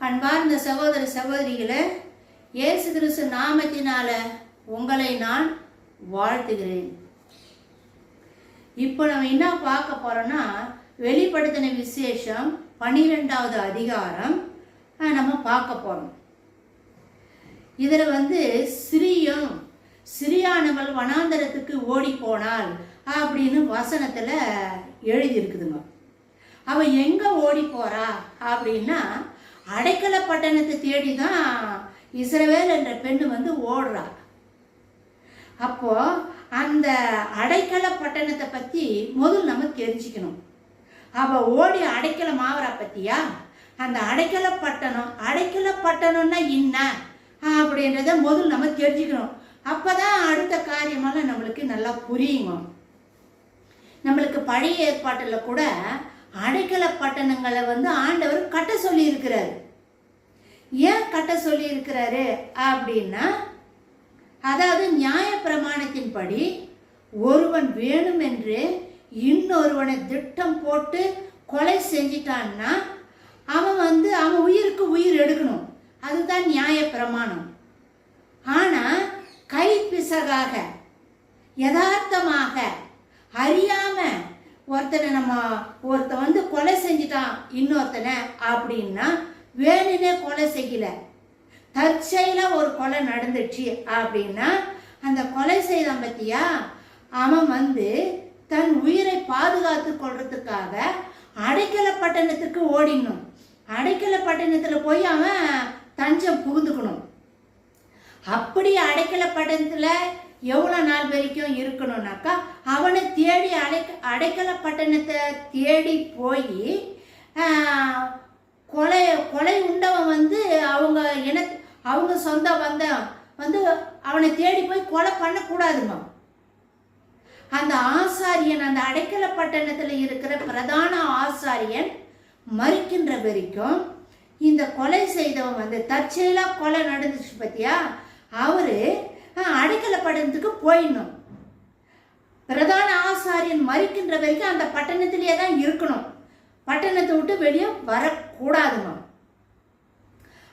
அன்பார்ந்த சகோதர சகோதரிகளை, இயேசு கிறிஸ்து நாமத்தினால உங்களை நான் வாழ்த்துகிறேன். இப்போ நம்ம என்ன பார்க்க போறோம்னா, வெளிப்படுத்தின விசேஷம் 12வது அதிகாரம் நம்ம பார்க்க போறோம். இதில் சிறியானவள் வனாந்தரத்துக்கு ஓடி போனாள் அப்படின்னு வசனத்தில் எழுதியிருக்குதுங்க. அவள் எங்கே ஓடி போறா அப்படின்னா, அடைக்கல பட்டணத்தை தேடி தான் இஸ்ரவேல் என்ற பெண்ணு ஓடுறா. அப்போ அந்த அடைக்கல பட்டணத்தை பற்றி முதல் நம்ம தெரிஞ்சுக்கணும். அவள் ஓடி அடைக்கலம் ஆவரா பற்றியா? அந்த அடைக்கல பட்டணம்னா என்ன அப்படின்றத முதல் நம்ம தெரிஞ்சுக்கணும். அப்போதான் அடுத்த காரியமெல்லாம் நம்மளுக்கு நல்லா புரியுங்க. நம்மளுக்கு பழைய ஏற்பாட்டில் கூட அடைக்கல பட்டணங்களை ஆண்டவர் கட்ட சொல்லி இருக்கிறாரு. ஏன் கட்ட சொல்லி இருக்கிறாரு அப்படின்னா, அதாவது நியாய பிரமாணத்தின்படி ஒருவன் வேணும் என்று இன்னொருவனை திட்டம் போட்டு கொலை செஞ்சிட்டான்னா அவன் அவன் உயிருக்கு உயிர் எடுக்கணும். அதுதான் நியாய பிரமாணம். ஆனா கைப்பிசகாக யதார்த்தமாக அறியாம ஒருத்தன் கொலை செஞ்சிட்டான் இன்னொருத்தனை அப்படின்னா, வேணுனே கொலை செய்யல, தற்செயலா ஒரு கொலை நடந்துச்சு அப்படின்னா, அந்த கொலை செய்தான் பத்தியா, அவன் தன் உயிரை பாதுகாத்து கொள்றதுக்காக அடைக்கல பட்டணத்துக்கு ஓடிடணும். அடைக்கல பட்டணத்துல போய் அவன் தஞ்சம் புகுந்துக்கணும். அப்படி அடைக்கல பட்டணத்துல எவ்வளோ நாள் வரைக்கும் இருக்கணும்னாக்கா, அவனை தேடி அடைக்கல பட்டணத்தை தேடி போய் கொலை உண்டவன் அவங்க சொந்த அவனை தேடி போய் கொலை பண்ணக்கூடாதுங்க. அந்த ஆசாரியன், அந்த அடைக்கல பட்டணத்தில் இருக்கிற பிரதான ஆசாரியன் மறிக்கின்ற வரைக்கும் இந்த கொலை செய்தவன் தற்செயலா கொலை நடந்துச்சு பத்தியா, அவரு அடைக்கல பட்டணத்துக்கு போயிடணும். பிரதான ஆசாரியன் மறிக்கின்ற வரைக்கும் அந்த பட்டணத்திலேயே தான் இருக்கணும். பட்டணத்தை விட்டு வெளியே வரக்கூடாதுங்க.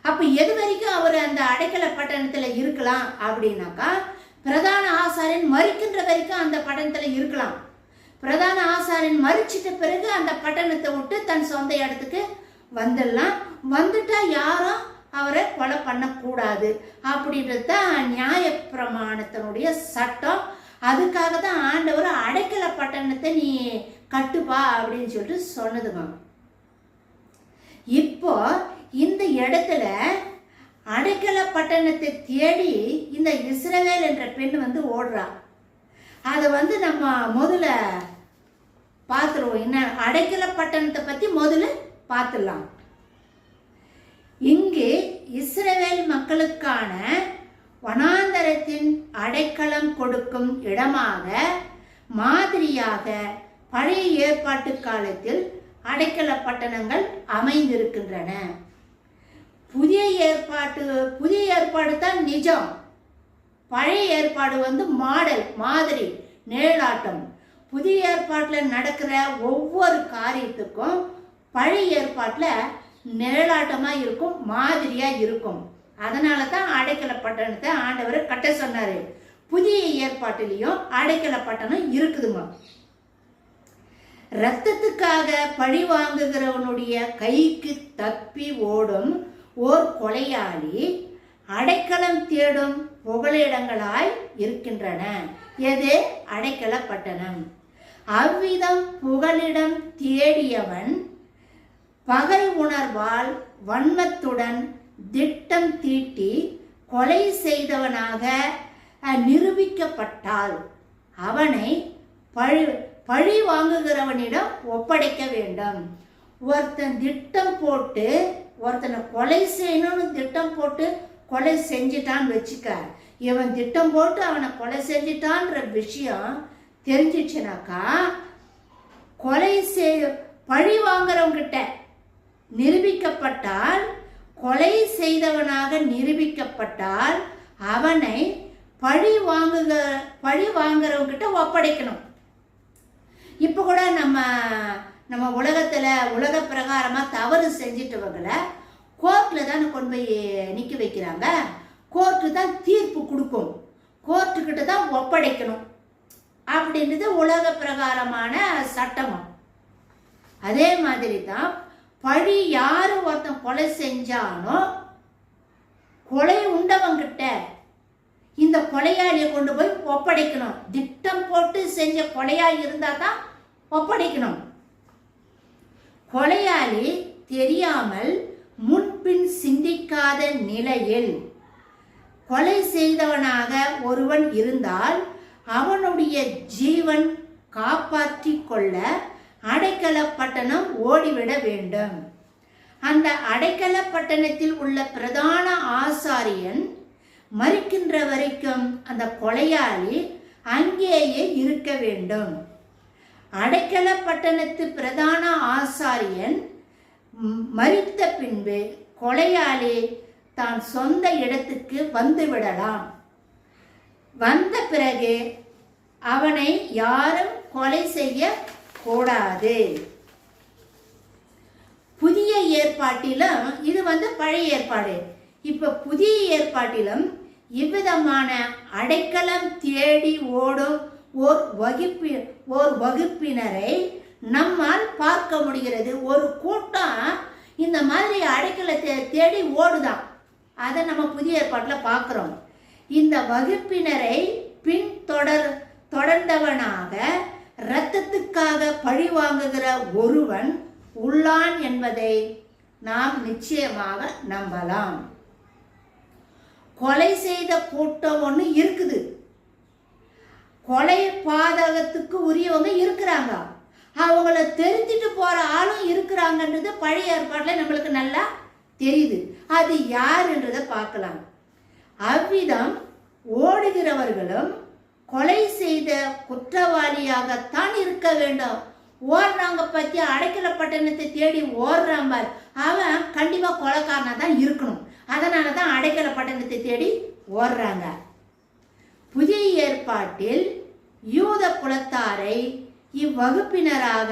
அப்ப எது வரைக்கும் அவர் அந்த அடைக்கல பட்டணத்துல இருக்கலாம் அப்படின்னாக்கா, பிரதான ஆசாரியன் மறிக்கின்ற வரைக்கும் அந்த பட்டணத்துல இருக்கலாம். பிரதான ஆசாரியன் மறிச்சிட்ட பிறகு அந்த பட்டணத்தை விட்டு தன் சொந்த இடத்துக்கு வந்துடலாம். வந்துட்டா யாரும் அவரை கொலை பண்ணக்கூடாது அப்படின்றது தான் நியாய பிரமாணத்தினுடைய சட்டம். அதுக்காக தான் ஆண்டவர் அடைக்கல பட்டணத்தை நீ கட்டுப்பா அப்படின்னு சொல்லிட்டு சொன்னதுங்க. இப்போ இந்த இடத்துல அடைக்கல பட்டணத்தை தேடி இந்த இஸ்ரவேல் என்ற பெண் ஓடுறா. அதை நம்ம முதல்ல பார்த்துருவோம். என்ன அடைக்கல பட்டணத்தை பத்தி முதல்ல பார்த்துடலாம். இங்கு இஸ்ரவேல் மக்களுக்கான வனாந்தரத்தின் அடைக்கலம் கொடுக்கும் இடமாக மாதிரியாக பழைய ஏற்பாட்டு காலத்தில் அடைக்கல பட்டணங்கள் அமைந்திருக்கின்றன. புதிய ஏற்பாடு தான் நிஜம். பழைய ஏற்பாடு மாடல், மாதிரி, நிழலாட்டம். புதிய ஏற்பாட்டில் நடக்கிற ஒவ்வொரு காரியத்துக்கும் பழைய ஏற்பாட்டில் நிழலாட்டமா இருக்கும், மாதிரியா இருக்கும். அதனால தான் அடைக்கல பட்டணத்தை ஆண்டவர் கட்ட சொன்னாரு. புதிய ஏற்பாட்டிலையும் அடைக்கல பட்டணம் இருக்குதுங்க. இரத்தத்துக்காக பழி வாங்குகிறவனுடைய கைக்கு தப்பி ஓடும் ஓர் கொலையாளி அடைக்கலம் தேடும் புகலிடங்களாய் இருக்கின்றன. எது? அடைக்கல பட்டணம். அவ்விதம் புகலிடம் தேடியவன் பகை உணர்வால் வன்மத்துடன் திட்டம் தீட்டி கொலை செய்தவனாக நிரூபிக்கப்பட்டால் அவனை பழி வாங்குகிறவனிடம் ஒப்படைக்க வேண்டும். ஒருத்தன் திட்டம் போட்டு ஒருத்தனை கொலை செய்யணும்னு திட்டம் போட்டு கொலை செஞ்சிட்டான்னு வச்சுக்க, இவன் திட்டம் போட்டு அவனை கொலை செஞ்சிட்டான்ற விஷயம் தெரிஞ்சிச்சுனாக்கா, பழி வாங்குறவங்கிட்ட நிரூபிக்கப்பட்டால், கொலை செய்தவனாக நிரூபிக்கப்பட்டால் அவனை பழி வாங்குறவங்கிட்ட ஒப்படைக்கணும். இப்போ கூட நம்ம உலகத்துல உலக பிரகாரமா தவறு செஞ்சிட்டவங்களை கோர்ட்டில் தானே கொண்டு போய் நிற்க வைக்கிறாங்க. கோர்ட்டு தான் தீர்ப்பு கொடுக்கும், கோர்ட்டுக்கிட்ட தான் ஒப்படைக்கணும் அப்படின்றது உலக பிரகாரமான சட்டமா. அதே மாதிரி தான் பழி யாரு ஒருத்தன் கொலை செஞ்சானோ கொலை உண்டவங்கிட்ட இந்த கொலையாளியை கொண்டு போய் ஒப்படைக்கணும். திட்டம் போட்டு செஞ்ச கொலையா இருந்தா தான் ஒப்படைக்கணும். கொலையாளி தெரியாமல் முன்பின் சிந்திக்காத நிலையில் கொலை செய்தவனாக ஒருவன் இருந்தால் அவனுடைய ஜீவன் காப்பாற்றி கொள்ள அடைக்கல பட்டணம் ஓடிவிட வேண்டும். அந்த அடைக்கல பட்டணத்தில் உள்ள பிரதான ஆசாரியன் மரிக்கின்ற வரைக்கும் அந்த கொலையாளி அங்கேயே இருக்க வேண்டும். அடைக்கல பட்டணத்து பிரதான ஆசாரியன் மரித்த பின்பு கொலையாளி தான் சொந்த இடத்துக்கு வந்து விடலாம். வந்த பிறகு அவனை யாரும் கொலை செய்ய கூடாது. புதிய ஏற்பாட்டிலும் இது பழைய ஏற்பாடு. இப்ப புதிய ஏற்பாட்டிலும் இவ்விதமான அடைக்கலம் தேடி ஓடும் ஓர் வகுப்பினரை நம்மால் பார்க்க முடிகிறது. ஒரு கூட்டம் இந்த மாதிரி அடைக்கலத்தை தேடி ஓடுதான். அதை நம்ம புதிய ஏற்பாட்டில் பார்க்கிறோம். இந்த வகுப்பினரை தொடர்ந்தவனாக இரத்தத்துக்காக பழி வாங்குகிற ஒருவன் உள்ளான் என்பதை நாம் நிச்சயமாக நம்பலாம். கொலை செய்த கூட்டம் ஒன்று இருக்குது, கொலை பாதகத்துக்கு உரியவங்க இருக்கிறாங்க, அவங்கள தெரிஞ்சிட்டு போற ஆளும் இருக்கிறாங்கன்றது பழைய ஏற்பாட்டில் நம்மளுக்கு நல்லா தெரியுது. அது யாருன்றதை பார்க்கலாம். அவ்விதம் ஓடுகிறவர்களும் கொலை செய்த குற்றவாளியாகத்தான் இருக்க வேண்டும். ஓடுறாங்க பற்றி அடைக்கல பட்டணத்தை தேடி ஓடுறான் பார், அவன் கண்டிப்பா கொலைக்காரனா தான் இருக்கணும். அதனால தான் அடைக்கல பட்டணத்தை தேடி ஓடுறாங்க. புதிய ஏற்பாட்டில் யூத குலத்தாரை இவ்வகுப்பினராக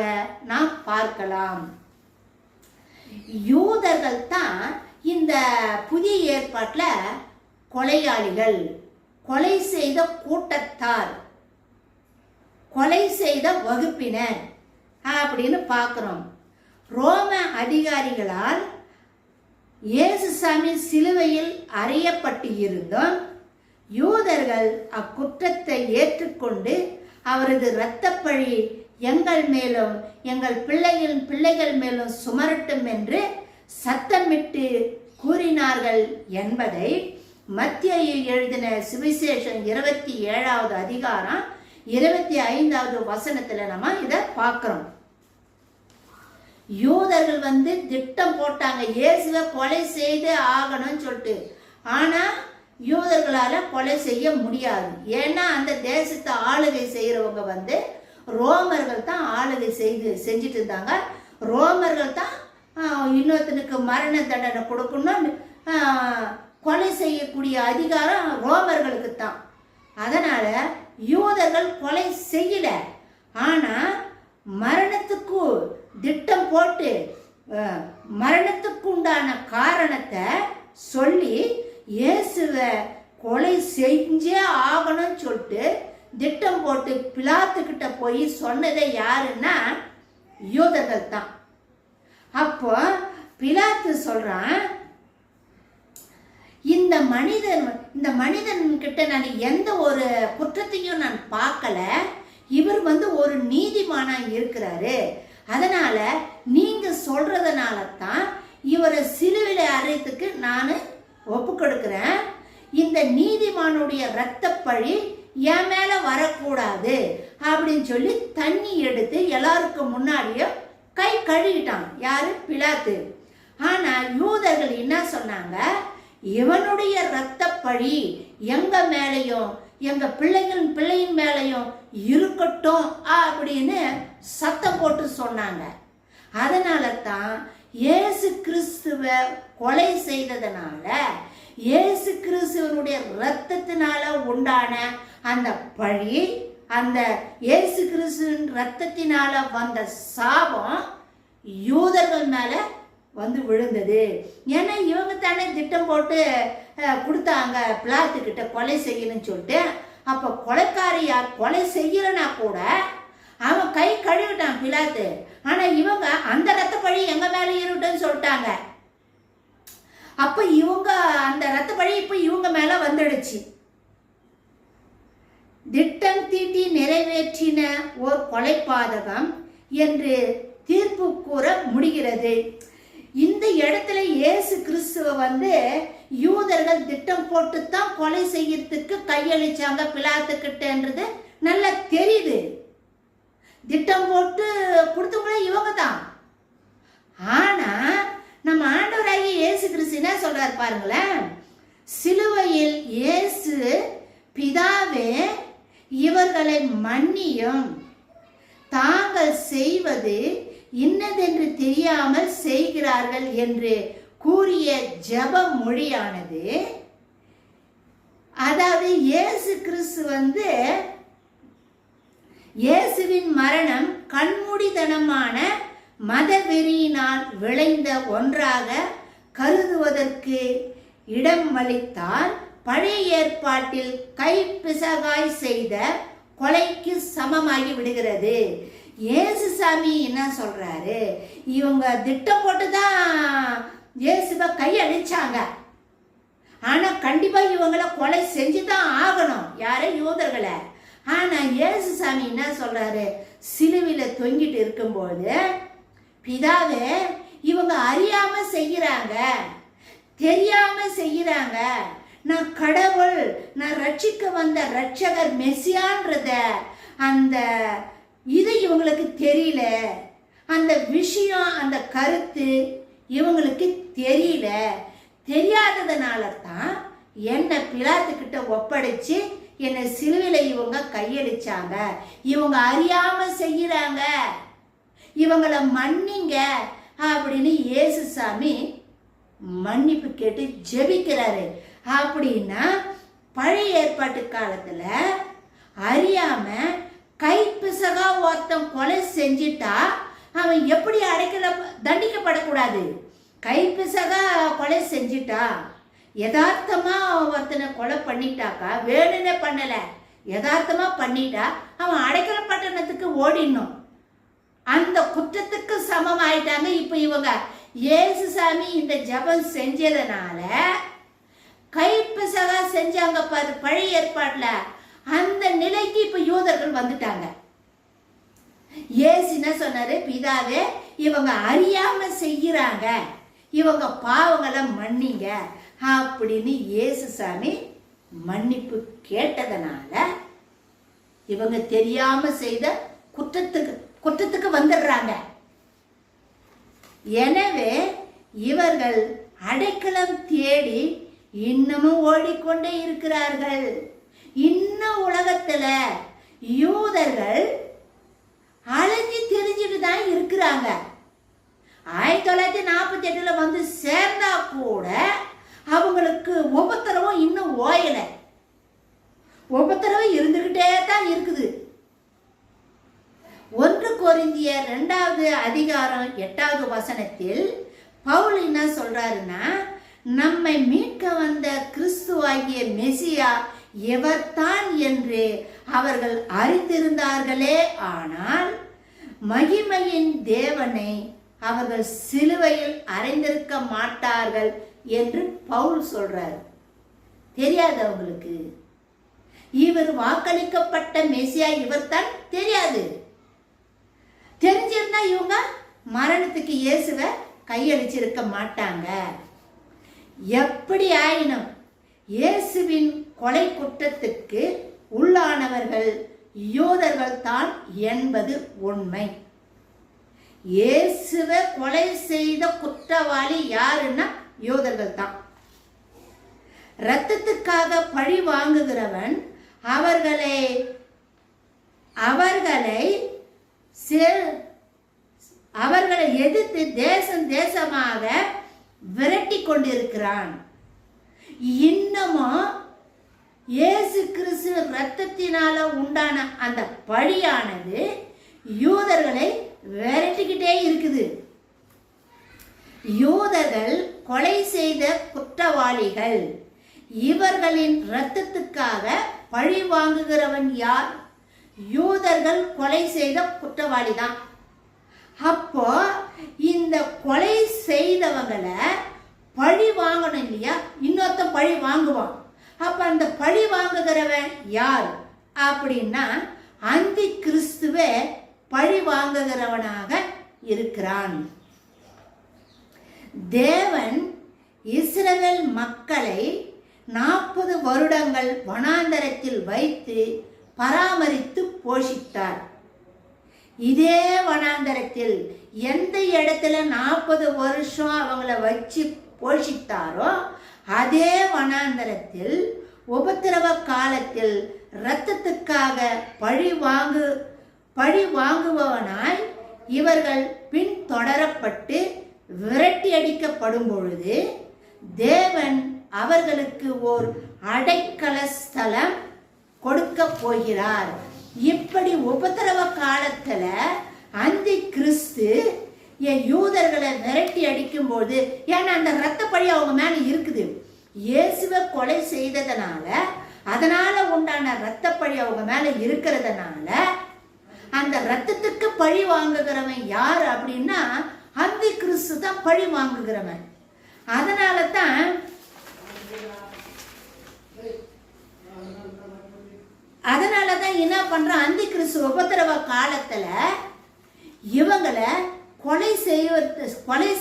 நாம் பார்க்கலாம். யூதர்கள் தான் இந்த புதிய ஏற்பாட்டில் கொலையாளிகள், கொலை செய்த கூட்டத்தார், கொலை செய்த வகுப்பினர் அப்படின்னு பார்க்கிறோம். ரோம அதிகாரிகளால் இயேசுசாமி சிலுவையில் அறையப்பட்டு இருந்தும் யூதர்கள் அக்குற்றத்தை ஏற்றுக்கொண்டு அவரது இரத்தப்பழி எங்கள் மேலும் எங்கள் பிள்ளைகள் மேலும் சுமரட்டும் என்று சத்தமிட்டு கூறினார்கள் என்பதை மத்தேயு எழுதின சுவிசேஷம் 27வது அதிகாரம் 25வது வசனத்துல நம்ம இதை பார்க்கிறோம். யூதர்கள் திட்டம் போட்டாங்க இயேசுவை கொலை செய்து ஆகணும்னு சொல்லிட்டு. ஆனா யூதர்களால கொலை செய்ய முடியாது. ஏன்னா அந்த தேசத்தை ஆளுகை செய்யறவங்க ரோமர்கள் தான் ஆளுகை செஞ்சுட்டு இருந்தாங்க. ரோமர்கள் தான் இன்னொருத்தனுக்கு மரண தண்டனை கொடுக்கணும், கொலை செய்யக்கூடிய அதிகாரம் ரோமர்களுக்கு தான். அதனால யூதர்கள் கொலை செய்யல. ஆனா மரணத்துக்கு திட்டம் போட்டு மரணத்துக்கு உண்டான காரணத்தை சொல்லி இயேசுவை கொலை செஞ்சே ஆகணும்னு சொல்லிட்டு திட்டம் போட்டு பிலாத்துக்கிட்ட போய் சொன்னதை யாருன்னா யூதர்கள் தான். அப்போ பிலாத்து சொல்றான், இந்த மனிதன் கிட்ட நான் எந்த ஒரு குற்றத்தையும் நான் பார்க்கல, இவர் ஒரு நீதிமானா இருக்கிறாரு, அதனால நீங்க சொல்றதுனால தான் இவரை சிலுவையில அறையத்துக்கு நான் ஒப்பு கொடுக்கிறேன். இந்த நீதிமானுடைய இரத்தப்பழி என் மேல வரக்கூடாது அப்படின்னு சொல்லி தண்ணி எடுத்து எல்லாருக்கும் முன்னாடியே கை கழுவிட்டான். யாரு? பிலாத்து. ஆனா யூதர்கள் என்ன சொன்னாங்க, இவனுடைய இரத்தப்பழி எங்க மேலையும் எங்க பிள்ளையின் மேலையும் இருக்கட்டும் அப்படின்னு சத்தம் போட்டு சொன்னாங்க. அதனால தான் இயேசு கிறிஸ்துவை கொலை செய்ததனால இயேசு கிறிஸ்துவனுடைய இரத்தத்தினால உண்டான அந்த பழி, அந்த இயேசு கிறிஸ்துவின் இரத்தத்தினால வந்த சாபம் யூதர்கள் மேல வந்து விழுந்தது. ஏன்னா இவங்க தானே திட்டம் போட்டு கொடுத்தாங்க பிலாத்துக்கிட்ட கொலை செய்யணும்னு சொல்லிட்டு. அப்போ கொலைக்காரியா கொலை செய்யலனா கூட அவன் கை கழுவிட்டான் பிலாத்து. ஆனால் இவங்க அந்த ரத்த பழி எங்கள் மேலே இருட்டுன்னு சொல்லிட்டாங்க. அப்போ இவங்க அந்த ரத்த பழி இப்போ இவங்க மேலே வந்துடுச்சு. திட்டம் தீட்டி நிறைவேற்றின ஓர் கொலைபாதகம் என்று தீர்ப்பு கூற முடிகிறது. இந்த இடத்துல இயேசு கிறிஸ்துவ வந்து யூதர்கள் திட்டம் போட்டு தான் கொலை செய்யறதுக்கு கையளிச்சாங்க பிலாத்துக்கிட்டன்றது நல்லா தெரியுது. திட்டம் போட்டு கொடுத்தவங்களே இவங்க தான். ஆனா நம்ம ஆண்டவராகிய இயேசு கிறிஸ்து என்ன சொல்றாரு பாருங்களேன். சிலுவையில் இயேசு பிதாவே இவர்களை மன்னியும், தாங்கள் செய்வது இன்னதென்று தெரியாமல் செய்கிறார்கள் என்று கூறிய ஜெப மொழியானது, அதாவது இயேசு கிறிஸ்து வந்து இயேசுவின் மரணம் கண்மூடித்தனமான மதவெறியினால் விளைந்த ஒன்றாக கருதுவதற்கு இடம் அளித்தால் பழைய ஏற்பாட்டில் கைப்பிசகாய் செய்த கொலைக்கு சமமாகி விடுகிறது. இயேசு சாமி என்ன சொல்றாரு, இவங்க திட்டம் போட்டு தான் இயேசுவை கையளிச்சாங்க. ஆனா கண்டிப்பா இவங்களை கொலை செஞ்சுதான் ஆகணும், யாரை? யூதர்களை. ஆனா இயேசு சாமி என்ன சொல்றாரு, சிலுவையில தொங்கிட்டு இருக்கும்போது பிதாவே இவங்க அறியாம செய்யறாங்க, தெரியாம செய்யறாங்க, நான் கடவுள், நான் ரட்சிக்க வந்த ரட்சகர் மெசியான்றத அந்த இது இவங்களுக்கு தெரியல, அந்த விஷயம் அந்த கருத்து இவங்களுக்கு தெரியல. தெரியாததுனால தான் என்னை பிலாத்துக்கிட்ட ஒப்படைச்சு என்னை சிலுவையில இவங்க கையளிச்சாங்க. இவங்க அறியாம செய்யறாங்க, இவங்களை மன்னிங்க அப்படின்னு இயேசு சாமி மன்னிப்பு கேட்டு ஜெபிக்கிறாரு. அப்படின்னா பழைய ஏற்பாட்டு காலத்துல அறியாம கைப்பிசகா ஒருத்தன் கொலை செஞ்சிட்டா அவன் எப்படி தண்டிக்கப்படக்கூடாது? கைப்பிசகா கொலை செஞ்சிட்டா, யதார்த்தமா ஒருத்தனை கொலை பண்ணிட்டாக்கா, வேணும்னே பண்ணல, யதார்த்தமா பண்ணிட்டா அவன் அடைக்கல பட்டணத்துக்கு ஓடிடணும். அந்த குற்றத்துக்கு சமம் ஆயிட்டாங்க. இப்ப இவங்க இயேசு சாமி இந்த ஜெபம் செஞ்சதுனால கைப்பிசகா செஞ்சாங்க பாரு பழைய ஏற்பாட்டுல, அந்த நிலைக்கு இப்ப யூதர்கள் வந்துட்டாங்க. இயேசு என்ன சொன்னாரு, பிதாவே இவங்க அறியாம செய்யறாங்க, இவங்க பாவங்களை மன்னிங்க அப்படின்னு இயேசு சாமி மன்னிப்பு கேட்டதனால இவங்க தெரியாம செய்த குற்றத்துக்கு வந்துடுறாங்க. எனவே இவர்கள் அடைக்கலம் தேடி இன்னமும் ஓடிக்கொண்டே இருக்கிறார்கள். இன்னும் உலகத்துல யூதர்கள் அலைஞ்சு தெரிஞ்சுட்டு தான் இருக்கிறாங்க. 1948 வந்து சேர்ந்தா கூட அவங்களுக்கு உபத்திரவம் இன்னும் ஓயல, உபத்திரவம் இருந்துகிட்டே தான் இருக்குது. 1 கொரிந்தியர் 2வது அதிகாரம் 8வது வசனத்தில் பவுல் என்ன சொல்றாருன்னா, நம்மை மீட்க வந்த கிறிஸ்துவாகிய மெசியா எவர்தான் என்று அவர்கள் அறிந்திருந்தார்களே, ஆனால் மகிமையின் தேவனை அவர்கள் சிலுவையில் அறைந்திருக்க மாட்டார்கள் என்று பவுல் சொல்றார். தெரியாது அவங்களுக்கு, இவர் வாக்களிக்கப்பட்ட மெசியா இவர்தான் தெரியாது. தெரிஞ்சிருந்தா இவங்க மரணத்துக்கு இயேசுவை கையளிச்சிருக்க மாட்டாங்க. எப்படி ஆயினும் இயேசுவின் கொலை குற்றத்துக்கு உள்ளானவர்கள் யூதர்கள் தான் என்பது உண்மை. இயேசுவை கொலை செய்த குற்றவாளி யாருன்னா யூதர்கள் தான். இரத்தத்துக்காக பழி வாங்குகிறவன் அவர்களை எதிர்த்து தேசமாக விரட்டி கொண்டிருக்கிறான். இன்னமும் இயேசு கிறிஸ்து இரத்தத்தினால உண்டான அந்த பழியானது யூதர்களை விரட்டிக்கிட்டே இருக்குது. யூதர்கள் கொலை செய்த குற்றவாளிகள். இவர்களின் இரத்தத்துக்காக பழி வாங்குகிறவன் யார்? யூதர்கள் கொலை செய்த குற்றவாளி தான். அப்போ இந்த கொலை செய்தவங்களை பழி வாங்கணும் இல்லையா? இன்னொருத்தன் பழி வாங்குவான். அப்ப அந்த பழி வாங்குகிறவன் யார் அப்படின்னா அந்தி கிறிஸ்துவே பழி வாங்குகிறவனாக இருக்கிறான். தேவன் இஸ்ரவேல் மக்களை 40 வருடங்கள் வனாந்தரத்தில் வைத்து பராமரித்து போஷித்தார். இதே வனாந்தரத்தில் எந்த இடத்துல 40 வருஷம் அவங்கள வச்சு போஷித்தாரோ அதே வனாந்தரத்தில் உபத்திரவ காலத்தில் இரத்தத்துக்காக பழி வாங்குபவனாய் இவர்கள் பின்தொடரப்பட்டு விரட்டி அடிக்கப்படும் பொழுது தேவன் அவர்களுக்கு ஓர் அடைக்கல ஸ்தலம் கொடுக்க போகிறார். இப்படி உபத்திரவ காலத்துல அந்தி கிறிஸ்து யூதர்களை விரட்டி அடிக்கும் போது, ஏன்னா அந்த இரத்த பழி அவங்க மேல இருக்குது. இயேசுவை கொலை செய்ததனால அதனால உண்டான இரத்த பழி அவங்க மேல இருக்கிறதுனால அந்த இரத்தத்துக்கு பழி வாங்குகிறவன் யார் அப்படின்னா அந்தி கிறிஸ்து தான் பழி வாங்குகிறவன். அதனால தான் என்ன பண்றான், அந்தி கிறிஸ்து உபத்திரவ காலத்துல இவங்களை கொலை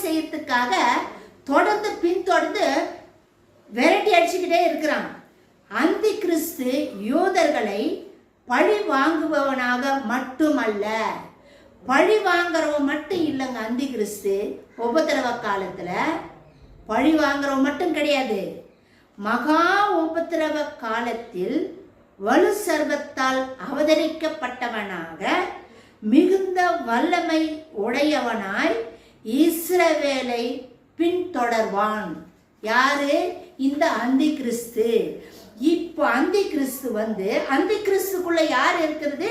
செய்யறதுக்காக தொடர்ந்து பின்தொடர்ந்து விரட்டி அடிச்சுக்கிட்டே இருக்கிறான். அந்தி கிறிஸ்து யூதர்களை பழி வாங்குபவனாக மட்டுமல்ல, பழி வாங்குறவன் மட்டும் இல்லைங்க. அந்தி கிறிஸ்து உபத்திரவ காலத்துல பழி வாங்குறவன் மட்டும் கிடையாது. மகா உபத்திரவ காலத்தில் வலு சர்வத்தால் அவதரிக்கப்பட்டவனாக மிகுந்த வல்லமை உடையவனாய் இஸ்ரவேலை பின்தொடர்வான். யாரு? இந்த அந்தி கிறிஸ்து. இப்போ அந்தி கிறிஸ்து அந்தி கிறிஸ்துக்குள்ள யார் இருக்கிறது?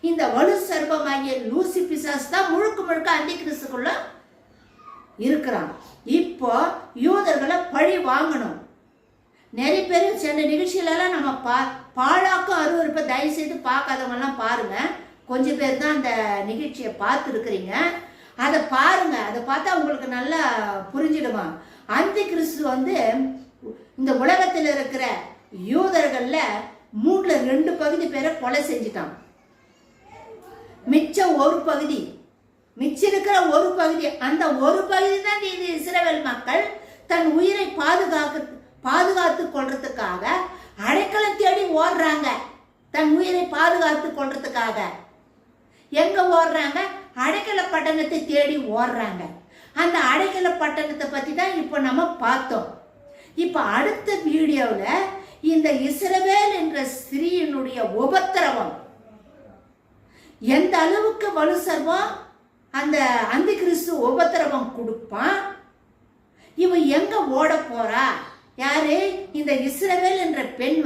இந்த வலு சர்வமாகிய லூசி பிசாசு தான் முழுக்க அந்தி கிறிஸ்துக்குள்ள இருக்கிறான். இப்போ யூதர்களை பழி வாங்கணும். நிறைய பேர் சென்ற நிகழ்ச்சியிலலாம் நம்ம பாழாக்கும் அருவருப்பை தயவு செய்து பார்க்காதவங்கலாம் பாருங்க. கொஞ்சம் பேர் தான் அந்த நிகழ்ச்சியை பார்த்துருக்குறீங்க. அதை பாருங்க, அதை பார்த்தா உங்களுக்கு நல்லா புரிஞ்சிடுமா. அந்தி கிறிஸ்து இந்த உலகத்தில் இருக்கிற யூதர்கள்ல 3/2 பகுதி பேரை கொலை செஞ்சுட்டான். மிச்சம் இருக்கிற ஒரு பகுதி, அந்த ஒரு பகுதி தான் இது இஸ்ரவேல் மக்கள் தன் உயிரை பாதுகாத்து கொள்றதுக்காக அடைக்கலம் தேடி ஓடுறாங்க. தன் உயிரை பாதுகாத்து கொள்றதுக்காக எங்க ஓடுறாங்க? அடைக்கல பட்டணத்தை தேடி ஓடுறாங்க. அந்த அடைக்கல பட்டணத்தை பத்தி தான் இப்போ நம்ம பார்த்தோம். இப்போ அடுத்த வீடியோவில் இந்த இஸ்ரவேல் என்ற ஸ்திரீயினுடைய உபத்திரவம் எந்த அளவுக்கு வலு சர்வம் அந்த அந்தி கிறிஸ்து உபத்திரவம் கொடுப்பான், இவன் எங்க ஓட போறா, யாரு இந்த இஸ்ரவேல் என்ற பெண்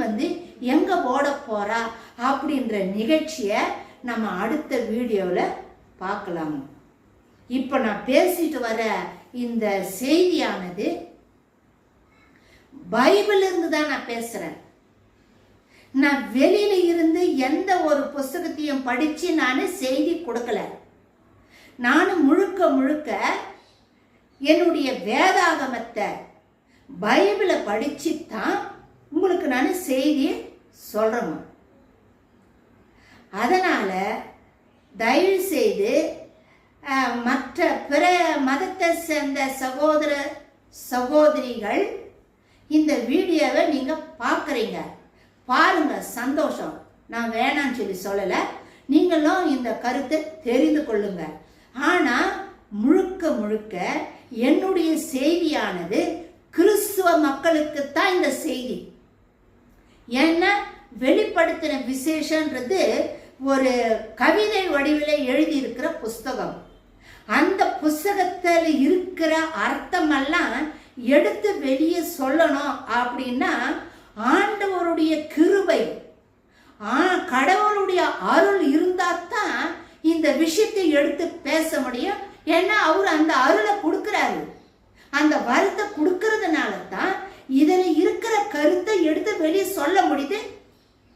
எங்க ஓட போறா அப்படின்ற நிகழ்ச்சியை நம்ம அடுத்த வீடியோவில் பார்க்கலாம். இப்போ நான் பேசிட்டு வர இந்த செய்தியானது பைபிள் இருந்து தான் நான் பேசுறேன். நான் வெளியில இருந்து எந்த ஒரு புஸ்தகத்தையும் படிச்சு நான் செய்தி கொடுக்கல. நானும் முழுக்க என்னுடைய வேதாகமத்தை பைபிளை படிச்சு தான் உங்களுக்கு நான் செய்தி சொல்றேன். அதனால தயவு செய்து மற்ற பிற மதத்தை சேர்ந்த சகோதர சகோதரிகள் இந்த வீடியோவை நீங்க பார்க்குறீங்க, பாருங்க, சந்தோஷம். நான் வேணான்னு சொல்லலை, நீங்களும் இந்த கருத்தை தெரிந்து கொள்ளுங்க. ஆனா முழுக்க என்னுடைய செய்தியானது கிறிஸ்துவ மக்களுக்கு தான் இந்த செய்தி. ஏன்னா வெளிப்படுத்தின விசேஷன்றது ஒரு கவிதை வடிவில் எழுதியிருக்கிற புஸ்தகம். அந்த புஸ்தகத்தில் இருக்கிற அர்த்தமெல்லாம் எடுத்து வெளியே சொல்லணும் அப்படின்னா ஆண்டவருடைய கிருபை, கடவுளுடைய அருள் இருந்தாதான் இந்த விஷயத்தை எடுத்து பேச முடியும். ஏன்னா அவர் அந்த அருளை கொடுக்கிறாரு. அந்த வரத்தை கொடுக்கறதுனால தான் இதில் இருக்கிற கருத்தை எடுத்து வெளியே சொல்ல முடியுது,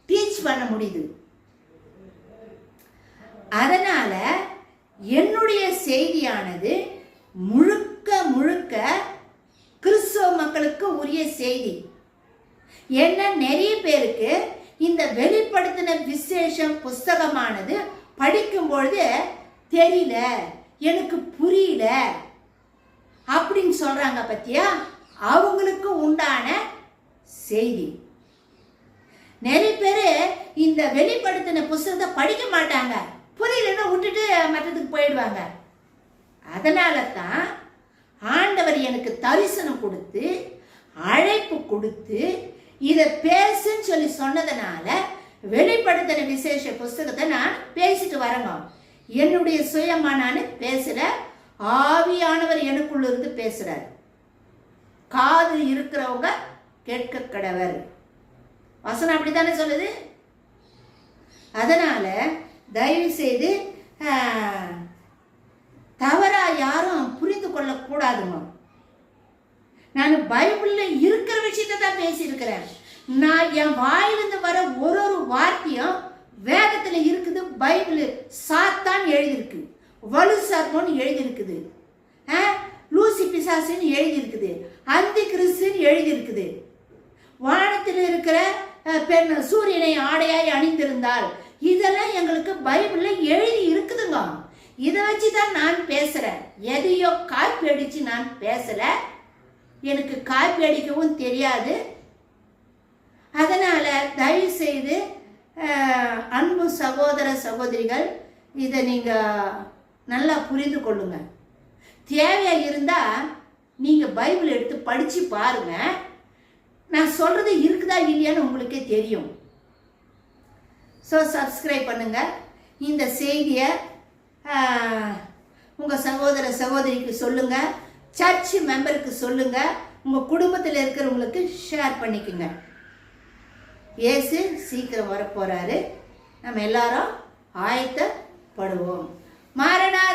டீச் பண்ண முடியுது. அதனால என்னுடைய செய்தியானது முழுக்க முழுக்க கிறிஸ்தவ மக்களுக்கு உரிய செய்தி. ஏன்னா நிறைய பேருக்கு இந்த வெளிப்படுத்தின விசேஷம் புஸ்தகமானது படிக்கும் பொழுது தெரியல, எனக்கு புரியல அப்படின்னு சொல்றாங்க பத்தியா, அவங்களுக்கு உண்டான செய்தி. நிறைய பேர் இந்த வெளிப்படுத்தின புஸ்தகத்தை படிக்க மாட்டாங்க, புரியலன்னு விட்டுட்டு மற்றதுக்கு போயிடுவாங்க. அதனால தான் ஆண்டவர் எனக்கு தரிசனம் கொடுத்து அழைப்பு கொடுத்து இதை பேசுன்னு சொல்லி சொன்னதுனால வெளிப்படுத்தின விசேஷ புஸ்தகத்தை நான் பேசிட்டு வரேங்க. என்னுடைய சுயமா நான் பேசல, ஆவியானவர் எனக்குள்ள இருந்து பேசுறார். காது இருக்கிறவங்க கேட்க கடவர். வசனம் அப்படித்தானே சொல்லுது. அதனால தயவு செய்து தவறா யாரும் புரிந்து கொள்ள கூடாதுங்க. நான் பைபிள்ல இருக்கிற விஷயத்தை தான் பேசியிருக்கிறேன். நான் என் வாயிலிருந்து வர ஒரு ஒரு வார்த்தையும் வேதத்துல இருக்குது. பைபிள் சாத்தான் எழுதியிருக்கு, வலு சர்மோன்னு எழுதியிருக்குது, லூசி பிசாசுன்னு எழுதியிருக்குது, அந்தி கிறிஸ்துன்னு எழுதியிருக்குது. வானத்தில் இருக்கிற பெண் சூரியனை ஆடையாய் அணிந்திருந்தால், இதெல்லாம் எங்களுக்கு பைபிள்ல எழுதி இருக்குதுங்க. இதை வச்சு தான் நான் பேசுறேன். எதையோ காப்பி அடிச்சு நான் பேசல, எனக்கு காப்பி அடிக்கவும் தெரியாது. அதனால தயவு செய்து அன்பு சகோதர சகோதரிகள் இதை நீங்க நல்லா புரிந்து கொள்ளுங்க. தேவையா இருந்தா நீங்க பைபிள் எடுத்து படிச்சு பாருங்க. நான் சொல்றது இருக்குதா இல்லையான்னு உங்களுக்கே தெரியும். ஸோ சப்ஸ்கிரைப் பண்ணுங்க. இந்த செய்தியை உங்க சகோதர சகோதரிக்கு சொல்லுங்க, சர்ச் மெம்பருக்கு சொல்லுங்க, உங்க குடும்பத்தில் இருக்கிறவங்களுக்கு ஷேர் பண்ணிக்கோங்க. இயேசு சீக்கிரம் வரப்போறாரு. நம்ம எல்லாரும் ஆயத்தப்படுவோம். மாரநாதா.